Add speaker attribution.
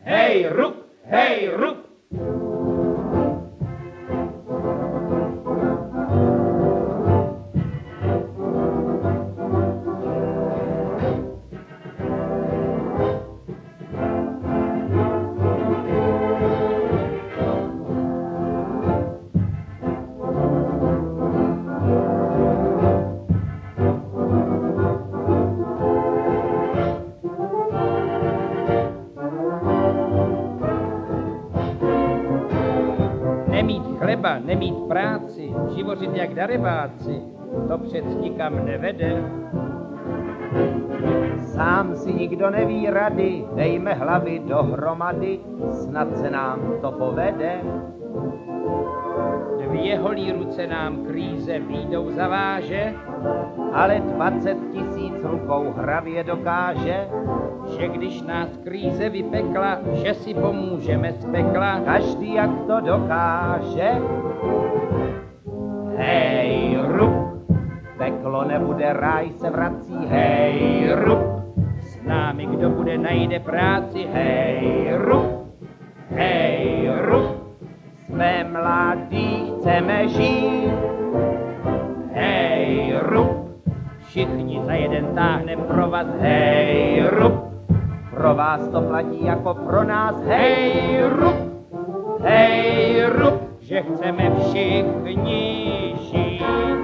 Speaker 1: hej rup, hej rup.
Speaker 2: Nemít chleba, nemít práci, živořit jak darebáci, to přec nikam nevede.
Speaker 3: Sám si nikdo neví rady, dejme hlavy dohromady, snad se nám to povede.
Speaker 2: Dvě holí ruce nám kríze výjdou zaváže,
Speaker 3: Ale 20 000 rukou hravě dokáže,
Speaker 2: že když nás kríze vypekla, že si pomůžeme z pekla.
Speaker 3: každý jak to dokáže. Hej rup, peklo nebude, ráj se vrací, hej rup.
Speaker 2: S námi kdo bude, najde práci,
Speaker 3: Hej rup, hej rup, jsme mladí, chceme žít. Hej rup,
Speaker 2: všichni za jeden táhnem pro vás,
Speaker 3: hej rup, pro vás to platí jako pro nás, hej rup, hej rup.
Speaker 2: že chceme všichni žít.